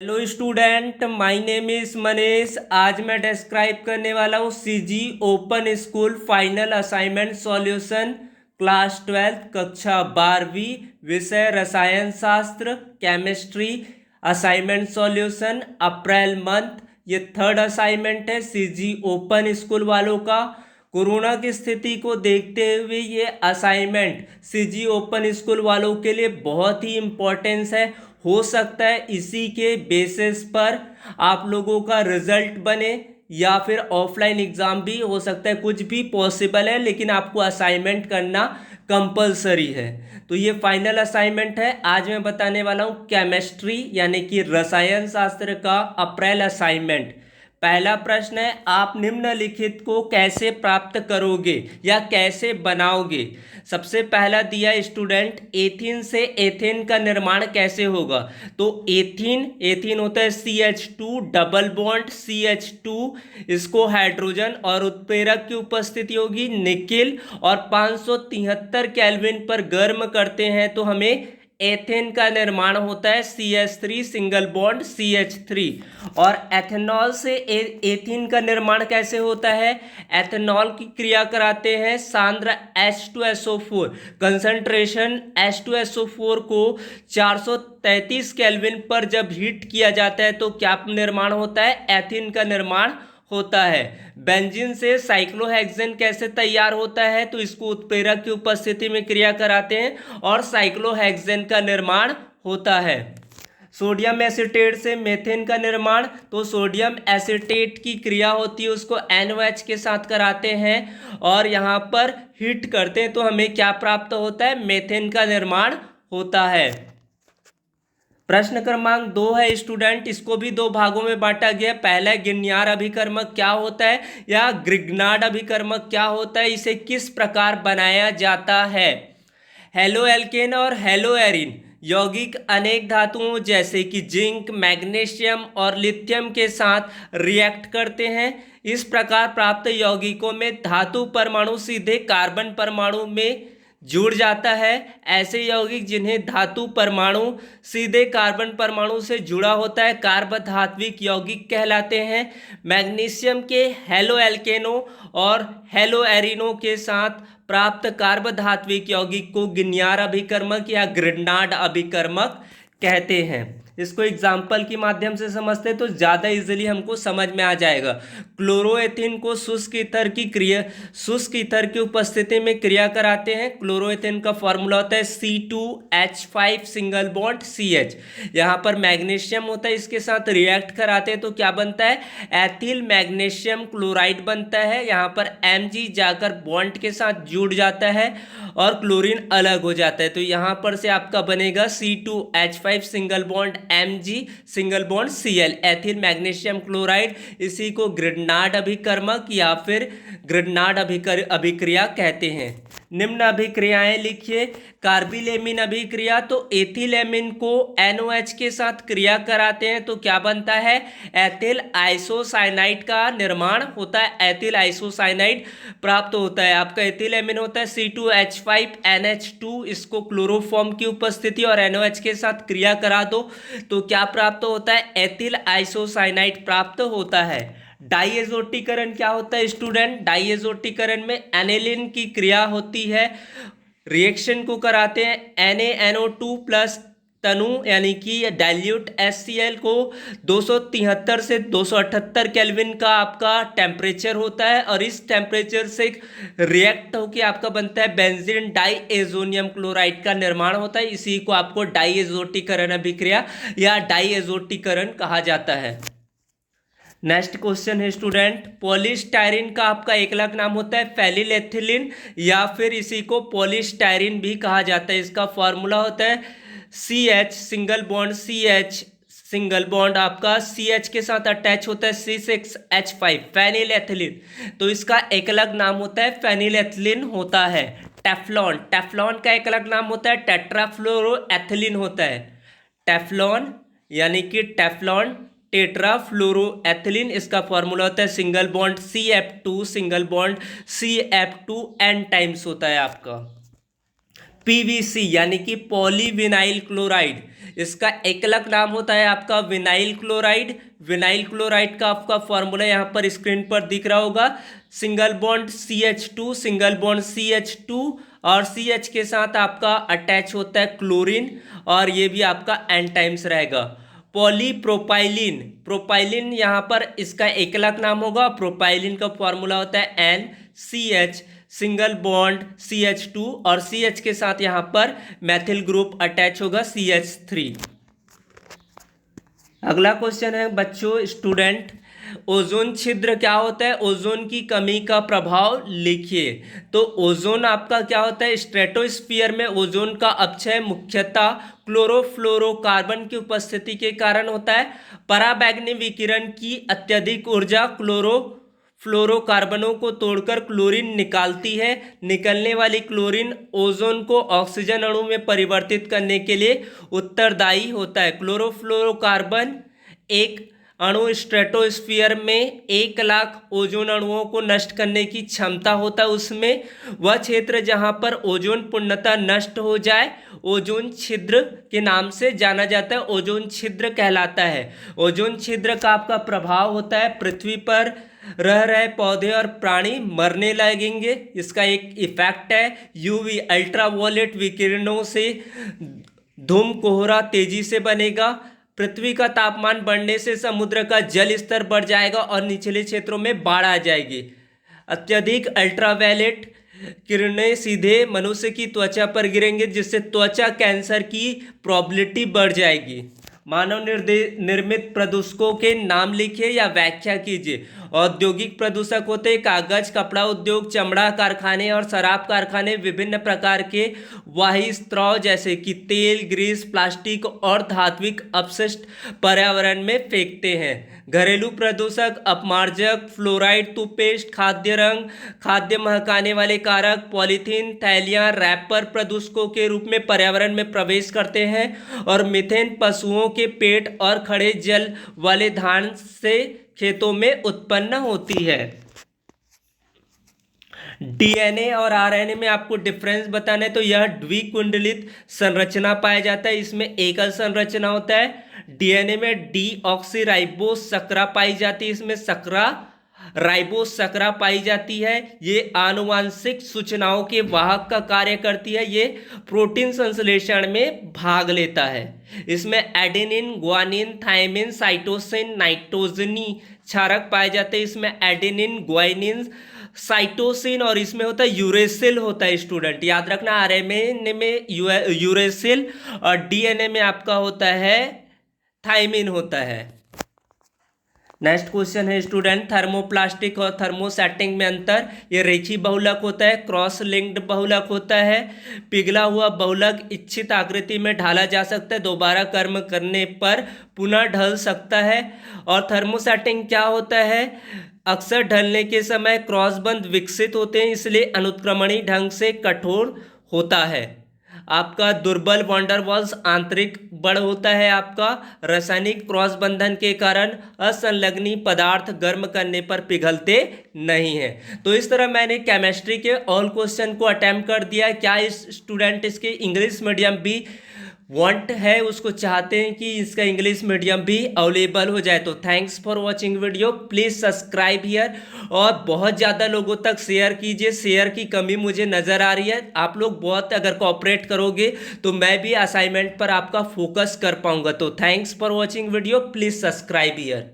Hello student, my name is Manish. आज मैं describe करने वाला हूँ CG open school final assignment solution class 12 कक्षा 12वीं विषय रसायन शास्त्र chemistry assignment solution April month. ये थर्ड असाइनमेंट है सीजी ओपन स्कूल वालों का। कोरोना की स्थिति को देखते हुए ये असाइनमेंट सीजी ओपन स्कूल वालों के लिए बहुत ही इम्पोर्टेंस है। हो सकता है इसी के बेसिस पर आप लोगों का रिजल्ट बने या फिर ऑफलाइन एग्ज़ाम भी हो सकता है, कुछ भी पॉसिबल है, लेकिन आपको असाइनमेंट करना कंपलसरी है। तो ये फाइनल असाइनमेंट है। आज मैं बताने वाला हूँ केमिस्ट्री यानी कि रसायन शास्त्र का अप्रैल असाइनमेंट। पहला प्रश्न है, आप निम्नलिखित को कैसे प्राप्त करोगे या कैसे बनाओगे। सबसे पहला दिया स्टूडेंट, एथीन से एथेन का निर्माण कैसे होगा। तो एथीन होता है CH2 डबल बॉन्ड CH2, इसको हाइड्रोजन और उत्प्रेरक की उपस्थिति होगी निकिल, और 573 केल्विन पर गर्म करते हैं तो हमें एथेन का निर्माण होता है CH3 सिंगल बॉन्ड CH3। और एथेनॉल से एथीन का निर्माण कैसे होता है। एथेनॉल की क्रिया कराते हैं सांद्र H2SO4, कंसंट्रेशन H2SO4 को 433 केल्विन पर जब हीट किया जाता है तो क्या निर्माण होता है, एथीन का निर्माण होता है। बेंजीन से साइक्लोहेक्सेन कैसे तैयार होता है, तो इसको उत्प्रेरक की उपस्थिति में क्रिया कराते हैं और साइक्लोहेक्सेन का निर्माण होता है। सोडियम एसीटेट से मेथेन का निर्माण, तो सोडियम एसीटेट की क्रिया होती है उसको NOH के साथ कराते हैं और यहाँ पर हीट करते हैं तो हमें क्या प्राप्त होता है, मेथेन का निर्माण होता है। प्रश्न क्रमांक 2 है स्टूडेंट, इसको भी दो भागों में बांटा गया। पहला है गिन्यार अभिकर्मक क्या होता है या ग्रिग्नार्ड अभिकर्मक क्या होता है, इसे किस प्रकार बनाया जाता है। हेलो एल्केन और हेलो एरिन यौगिक अनेक धातुओं जैसे कि जिंक, मैग्नीशियम और लिथियम के साथ रिएक्ट करते हैं। इस प्रकार प्राप्त यौगिकों में धातु परमाणु सीधे कार्बन परमाणु में जुड़ जाता है। ऐसे यौगिक जिन्हें धातु परमाणु सीधे कार्बन परमाणु से जुड़ा होता है कार्बधात्विक यौगिक कहलाते हैं। मैग्नीशियम के हेलो एल्केनो और हेलो एरिनो के साथ प्राप्त कार्बधात्विक यौगिक को गिन्यार अभिकर्मक या ग्रिग्नार्ड अभिकर्मक कहते हैं। इसको एग्जाम्पल के माध्यम से समझते हैं तो ज़्यादा इजीली हमको समझ में आ जाएगा। क्लोरोएथिन को शुष्क ईथर की उपस्थिति में क्रिया कराते हैं। क्लोरोएथिन का फॉर्मूला होता है C2H5 सिंगल बॉन्ड CH। यहाँ पर मैग्नीशियम होता है, इसके साथ रिएक्ट कराते हैं तो क्या बनता है, एथिल मैग्नीशियम क्लोराइड बनता है। यहाँ पर Mg जाकर बॉन्ड के साथ जुड़ जाता है और क्लोरीन अलग हो जाता है, तो यहाँ पर से आपका बनेगा C2H5 single bond Mg single bond Cl, ethyl magnesium chloride. इसी को ग्रिग्नार्ड अभिकर्मक या फिर ग्रिग्नार्ड अभिक्रिया कहते हैं। निम्न अभिक्रियाएं लिखिए। कार्बिलेमिन अभिक्रिया, तो एथिलेमिन को NOH के साथ क्रिया कराते हैं तो क्या बनता है, एथिल आइसोसाइनाइड का निर्माण होता है, एथिल आइसोसाइनाइड प्राप्त होता है। आपका एथिलेमिन होता है C2H5NH2, इसको क्लोरोफॉर्म की उपस्थिति और NOH के साथ क्रिया करा दो तो क्या प्राप्त होता है, एथिल आइसोसाइनाइड प्राप्त होता है। डाइएजोटीकरण क्या होता है स्टूडेंट, डाइएजोटीकरण में एनिलीन की क्रिया होती है, रिएक्शन को कराते हैं NaNO2 प्लस तनु यानी कि डाइल्यूट HCl को 273 से 278 केल्विन का आपका टेम्परेचर होता है और इस टेम्परेचर से रिएक्ट होकर आपका बनता है बेंजीन डाइएजोनियम क्लोराइड का निर्माण होता है। इसी को आपको डाइएजोटीकरण अभिक्रिया या डाइएजोटीकरण कहा जाता है। नेक्स्ट क्वेश्चन है स्टूडेंट, पॉलीस्टायरीन का आपका एक अलग नाम होता है फेनिलेथिलीन या फिर इसी को पॉलीस्टायरीन भी कहा जाता है। इसका फॉर्मूला होता है CH single bond CH single bond आपका CH के साथ अटैच होता है C6H5 फेनिलेथिलीन, तो इसका एक अलग नाम होता है फेनिलेथिलीन होता है। टेफ्लॉन, टेफ्लॉन का एक अलग नाम होता है टेट्राफ्लोरोएथिलीन होता है। टेफ्लॉन यानी कि टेफ्लॉन टेट्राफ्लोरोएथिलीन, इसका फॉर्मूला होता है single bond CF2 single bond CF2 N times होता है आपका। पीवीसी यानी कि पॉलीविनाइल क्लोराइड, इसका एक अलग नाम होता है आपका विनाइल क्लोराइड। विनाइल क्लोराइड का आपका फॉर्मूला यहाँ पर स्क्रीन पर दिख रहा होगा, single bond CH2, single bond CH2 और CH के साथ आपका अटैच होता है क्लोरीन, और ये भी आपका एन टाइम्स रहेगा। पॉलीप्रोपाइलिन, प्रोपाइलिन यहाँ पर इसका एक अलग नाम होगा। प्रोपाइलिन का फॉर्मूला होता है NCH, सिंगल बॉन्ड CH2 और CH के साथ यहाँ पर मैथिल ग्रुप अटैच होगा CH3। अगला क्वेश्चन है बच्चों स्टूडेंट, ओजोन छिद्र क्या होता है, ओजोन की कमी का प्रभाव लिखिए। तो ओजोन आपका क्या होता है, स्ट्रेटोस्फीयर में ओजोन का अपक्षय मुख्यतः क्लोरोफ्लोरोकार्बन की उपस्थिति के कारण होता है। पराबैंगनी विकिरण की अत्यधिक ऊर्जा क्लोरोफ्लोरोकार्बनों को तोड़कर क्लोरीन निकालती है। निकलने वाली क्लोरीन ओजोन को ऑक्सीजन अणु में परिवर्तित करने के लिए उत्तरदायी होता है। क्लोरोफ्लोरोकार्बन एक अणु स्ट्रेटोस्फीयर में 1,00,000 ओजोन अणुओं को नष्ट करने की क्षमता होता है। उसमें वह क्षेत्र जहां पर ओजोन पूर्णतः नष्ट हो जाए ओजोन छिद्र के नाम से जाना जाता है, ओजोन छिद्र कहलाता है। ओजोन छिद्र का आपका प्रभाव होता है पृथ्वी पर रह रहे पौधे और प्राणी मरने लगेंगे। इसका एक इफेक्ट है यूवी अल्ट्रावायलेट विकिरणों से धूम कोहरा तेजी से बनेगा। पृथ्वी का तापमान बढ़ने से समुद्र का जल स्तर बढ़ जाएगा और निचले क्षेत्रों में बाढ़ आ जाएगी। अत्यधिक अल्ट्रावायलेट किरणें सीधे मनुष्य की त्वचा पर गिरेंगे, जिससे त्वचा कैंसर की प्रोबेबिलिटी बढ़ जाएगी। मानव निर्मित प्रदूषकों के नाम लिखिए या व्याख्या कीजिए। औद्योगिक प्रदूषक होते हैं कागज, कपड़ा उद्योग, चमड़ा कारखाने और शराब कारखाने विभिन्न प्रकार के वाही स्त्राव जैसे कि तेल, ग्रीस, प्लास्टिक और धात्विक अपशिष्ट पर्यावरण में फेंकते हैं। घरेलू प्रदूषक अपमार्जक, फ्लोराइड, टूथपेस्ट, खाद्य रंग, खाद्य महकाने वाले कारक, पॉलीथीन, थैलियाँ, रैपर प्रदूषकों के रूप में पर्यावरण में प्रवेश करते हैं। और मीथेन पशुओं के पेट और खड़े जल वाले धान से खेतों में उत्पन्न होती है। डीएनए और आरएनए में आपको डिफरेंस बताना है तो यह द्विकुंडलित संरचना पाया जाता है, इसमें एकल संरचना होता है। डीएनए में डीऑक्सीराइबोस सकरा पाई जाती है, इसमें सकरा राइबोस सकरा पाई जाती है। ये आनुवांशिक सूचनाओं के वाहक का कार्य करती है, ये प्रोटीन संश्लेषण में भाग लेता है। इसमें एडेनिन, ग्वानिन, थायमिन, साइटोसिन, नाइट्रोजनी क्षारक पाए जाते हैं। इसमें एडेनिन, ग्वानिन, साइटोसिन और इसमें होता है यूरेसिल होता है। स्टूडेंट याद रखना, आरएनए में यूरेसिल और डीएनए में आपका होता है थायमिन होता है। नेक्स्ट क्वेश्चन है स्टूडेंट, थर्मोप्लास्टिक और थर्मोसेटिंग में अंतर। ये रेखी बहुलक होता है, क्रॉस लिंक्ड बहुलक होता है। पिघला हुआ बहुलक इच्छित आकृति में ढाला जा सकता है, दोबारा कर्म करने पर पुनः ढल सकता है। और थर्मोसेटिंग क्या होता है, अक्सर ढलने के समय क्रॉस बंध विकसित होते हैं, इसलिए अनुत्क्रमणी ढंग से कठोर होता है। आपका दुर्बल वॉन्डरवॉल्स आंतरिक बड़ होता है। आपका रासायनिक क्रॉस बंधन के कारण असंलग्नी पदार्थ गर्म करने पर पिघलते नहीं हैं। तो इस तरह मैंने केमिस्ट्री के ऑल क्वेश्चन को अटेम्प्ट कर दिया। क्या इस स्टूडेंट इसके इंग्लिश मीडियम भी वांट है, उसको चाहते हैं कि इसका इंग्लिश मीडियम भी अवेलेबल हो जाए? तो thanks for watching video, please subscribe here और बहुत ज़्यादा लोगों तक शेयर कीजिए। शेयर की कमी मुझे नज़र आ रही है, आप लोग बहुत अगर कोऑपरेट करोगे तो मैं भी असाइनमेंट पर आपका फोकस कर पाऊंगा। तो thanks for watching video, please subscribe here.